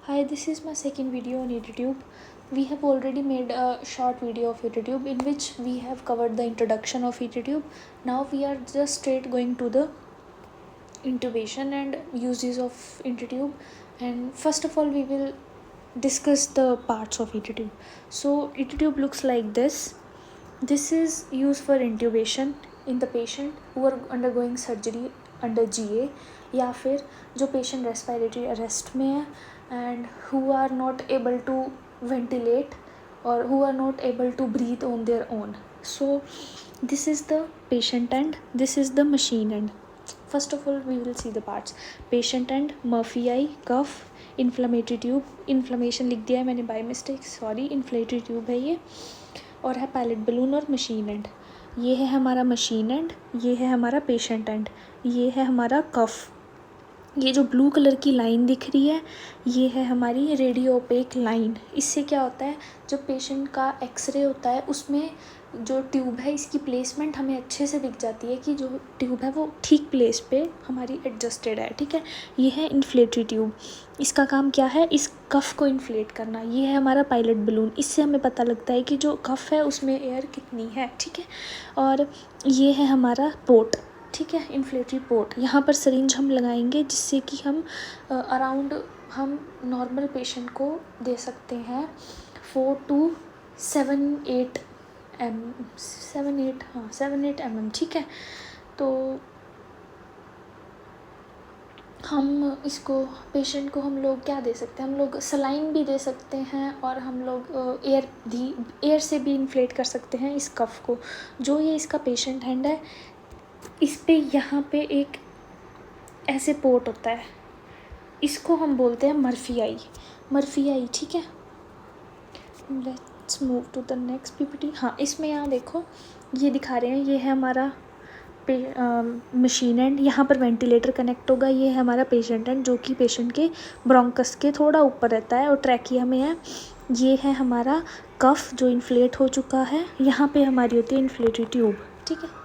Hi, this is my second video on YouTube. We have already made a short video of YouTube in which we have covered the introduction of YouTube. Now we are just straight going to the intubation and uses of YouTube. And first of all, we will discuss the parts of YouTube. So YouTube looks like this. This is used for intubation in the patient who are undergoing surgery under GA या फिर जो patient respiratory arrest में है and who are not able to ventilate or who are not able to breathe on their own. So this is the patient end, this is the machine end. First of all, we will see the parts. Patient end, Murphy eye, cuff, inflammatory tube. Inflammation लिख दिया है मैंने by mistake, sorry. inflammatory tube है ये, और है pilot balloon और machine and. ये है हमारा मशीन एंड, ये है हमारा पेशेंट एंड, ये है हमारा कफ. ये जो ब्लू कलर की लाइन दिख रही है ये है हमारी रेडियो ओपेक लाइन. इससे क्या होता है, जो पेशेंट का एक्सरे होता है उसमें जो ट्यूब है इसकी प्लेसमेंट हमें अच्छे से दिख जाती है कि जो ट्यूब है वो ठीक प्लेस पे हमारी एडजस्टेड है. ठीक है, ये है इन्फ्लेटरी ट्यूब. इसका काम क्या है, इस कफ को इन्फ्लेट करना. ये है हमारा पायलट बलून. इससे हमें पता लगता है कि जो कफ है उसमें एयर कितनी है. ठीक है, और ये है हमारा पोर्ट. ठीक है, इन्फ्लेटरी पोर्ट. यहाँ पर सरिंज हम लगाएंगे जिससे कि हम अराउंड हम नॉर्मल पेशेंट को दे सकते हैं 4 to 7-8 mm. ठीक है, तो हम इसको पेशेंट को हम लोग क्या दे सकते हैं, हम लोग सलाइन भी दे सकते हैं और हम लोग एयर से भी इन्फ्लेट कर सकते हैं इस कफ को. जो ये इसका पेशेंट हैंड है इस पे यहाँ पे एक ऐसे पोर्ट होता है, इसको हम बोलते हैं मर्फी आई. Murphy eye. ठीक है, let's move to the next PPT. हाँ, इसमें यहाँ देखो ये दिखा रहे हैं, ये है हमारा मशीन एंड. यहाँ पर वेंटिलेटर कनेक्ट होगा. ये है हमारा पेशेंट एंड जो कि पेशेंट के ब्रोंकस के थोड़ा ऊपर रहता है और ट्रैकिया में है. ये है हमारा कफ जो इन्फ्लेट हो चुका है. यहाँ पे हमारी होती है इन्फ्लेटरी ट्यूब. ठीक है,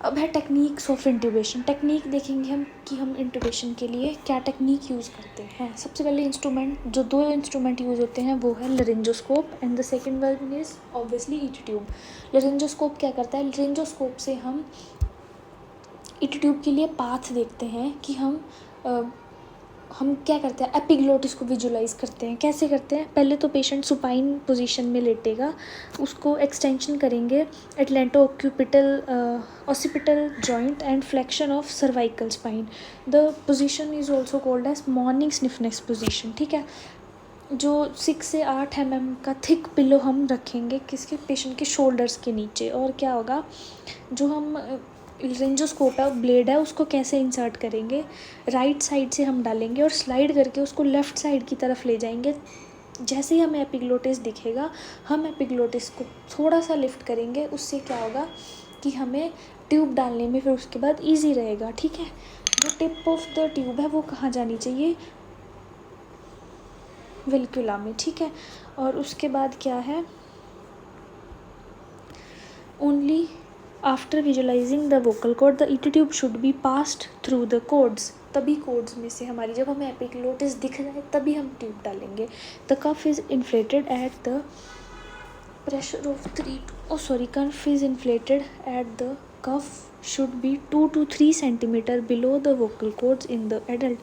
अब है टेक्निक्स ऑफ इंट्यूबेशन. टेक्निक देखेंगे हम कि हम इंट्यूबेशन के लिए क्या टेक्निक यूज़ करते हैं. सबसे पहले इंस्ट्रूमेंट, जो 2 इंस्ट्रूमेंट यूज़ होते हैं वो है laryngoscope and the second one is obviously ET tube. Laryngoscope क्या करता है, लरिंजोस्कोप से हम ईटी ट्यूब के लिए पाथ देखते हैं कि हम क्या करते हैं, एपिग्लोटिस को विजुलाइज करते हैं. कैसे करते हैं, पहले तो पेशेंट सुपाइन पोजीशन में लेटेगा, उसको एक्सटेंशन करेंगे atlanto occipital joint and flexion of cervical spine. The position is also called as morning sniffness position. ठीक है, जो 6 से 8 mm का थिक पिलो हम रखेंगे किसके, पेशेंट के शोल्डर्स के नीचे. और क्या होगा, जो हम लरिंजोस्कोप है, ब्लेड है, उसको कैसे इंसर्ट करेंगे, राइट साइड से हम डालेंगे और स्लाइड करके उसको लेफ़्ट साइड की तरफ ले जाएंगे. जैसे ही हमें एपिग्लोटिस दिखेगा हम एपिग्लोटिस को थोड़ा सा लिफ्ट करेंगे. उससे क्या होगा कि हमें ट्यूब डालने में फिर उसके बाद ईजी रहेगा. ठीक है, जो टिप ऑफ द ट्यूब है वो कहाँ जानी चाहिए, विल्कुला में. ठीक है, और उसके बाद क्या है, only after visualising the vocal cord the ET tube should be passed through the cords. तभी कॉर्ड्स में से हमारी, जब हमें एपिग्लोटिस दिख जाए तभी हम ट्यूब डालेंगे. The cuff is inflated at the pressure of cuff is inflated at the cuff should be 2 to 3 centimeter below the vocal cords in the adult.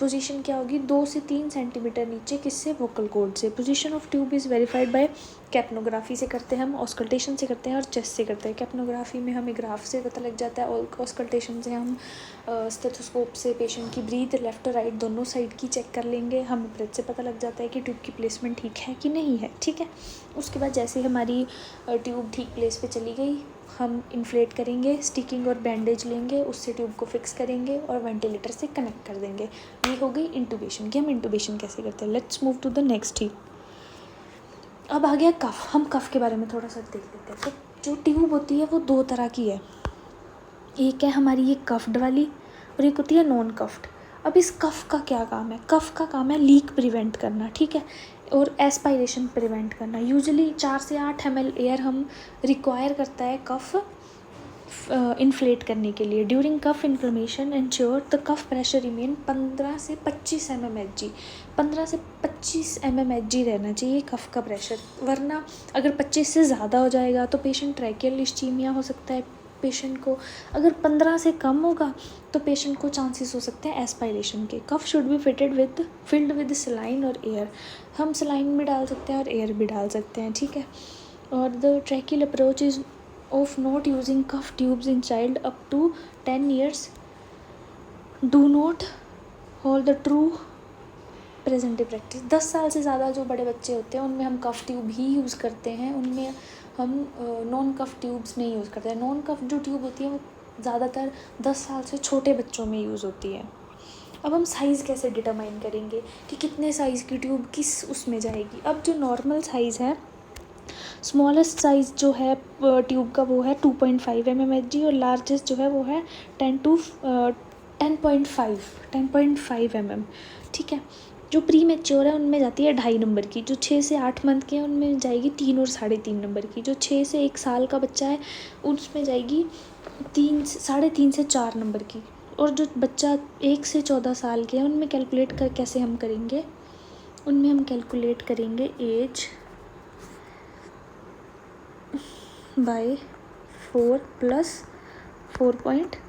Position क्या होगी, 2 से 3 सेंटीमीटर नीचे, किससे, वोकल कॉर्ड से. Position of tube is verified by capnography से करते हैं हम, ऑस्कल्टेशन से करते हैं और चेस्ट से करते हैं. कैप्नोग्राफी में हमें ग्राफ से पता लग जाता है और ऑस्कल्टेशन से हम स्टेथोस्कोप से पेशेंट की ब्रीथ लेफ़्ट और राइट दोनों साइड की चेक कर लेंगे. हमें ब्रेथ से पता लग जाता है कि ट्यूब की प्लेसमेंट ठीक है कि नहीं है. ठीक है, उसके बाद जैसे हमारी ट्यूब ठीक प्लेस पे चली गई हम इन्फ्लेट करेंगे, स्टिकिंग और बैंडेज लेंगे, उससे ट्यूब को फिक्स करेंगे और वेंटिलेटर से कनेक्ट कर देंगे. ये हो गई इंट्यूबेशन की. हम इंट्यूबेशन कैसे करते हैं, let's move to the next he. अब आ गया कफ. हम कफ के बारे में थोड़ा सा देख लेते हैं. तो जो ट्यूब होती है वो 2 तरह की है. एक है हमारी ये कफ्ड वाली और एक होती है नॉन कफ्ड. अब इस कफ का क्या काम है, कफ का काम है लीक प्रिवेंट करना. ठीक है, और एस्पायरेशन प्रिवेंट करना. यूजुअली 4 से 8 ml एयर हम रिक्वायर करता है कफ इन्फ्लेट करने के लिए। During cuff inflammation ensure the cuff pressure remain 15 से 25 mmHg। 15 से 25 mmHg रहना चाहिए कफ का प्रेशर, वरना अगर 25 से ज़्यादा हो जाएगा तो पेशेंट ट्रैकियल इस्चीमिया हो सकता है पेशेंट को। अगर 15 से कम होगा तो पेशेंट को चांसेस हो सकते हैं एस्पायरेशन के। Cuff should be filled with saline और एयर। हम सलाइन भी डाल सकते हैं और एयर भी डाल सकते हैं, ठीक है। और the tracheal approach is of not using cuff tubes in child up to 10 years। Do not hold the true preventive practice. 10 साल से ज़्यादा जो बड़े बच्चे होते हैं उनमें हम कफ ट्यूब ही यूज़ करते हैं, उनमें हम नॉन कफ ट्यूब्स नहीं यूज़ करते हैं। नॉन कफ जो ट्यूब होती है वो ज़्यादातर 10 साल से छोटे बच्चों में यूज़ होती है। अब हम साइज़ कैसे डिटरमाइन करेंगे कि कितने साइज़ की ट्यूब किस उसमें जाएगी। अब जो नॉर्मल साइज़ है, स्मॉलेस्ट साइज़ जो है ट्यूब का वो है 2.5 mmHg और लार्जेस्ट जो है वो है 10.5 mm, ठीक है। जो प्री मैच्योर है उनमें जाती है 2.5 नंबर की। जो 6 से 8 मंथ के हैं उनमें जाएगी 3 और 3.5 नंबर की। जो 6 से 1 साल का बच्चा है उसमें जाएगी 3.5 से 4 नंबर की। और जो बच्चा 1 से 14 साल के हैं उनमें कैलकुलेट कर कैसे हम करेंगे, उनमें हम कैलकुलेट करेंगे एज बाय 4 + 4.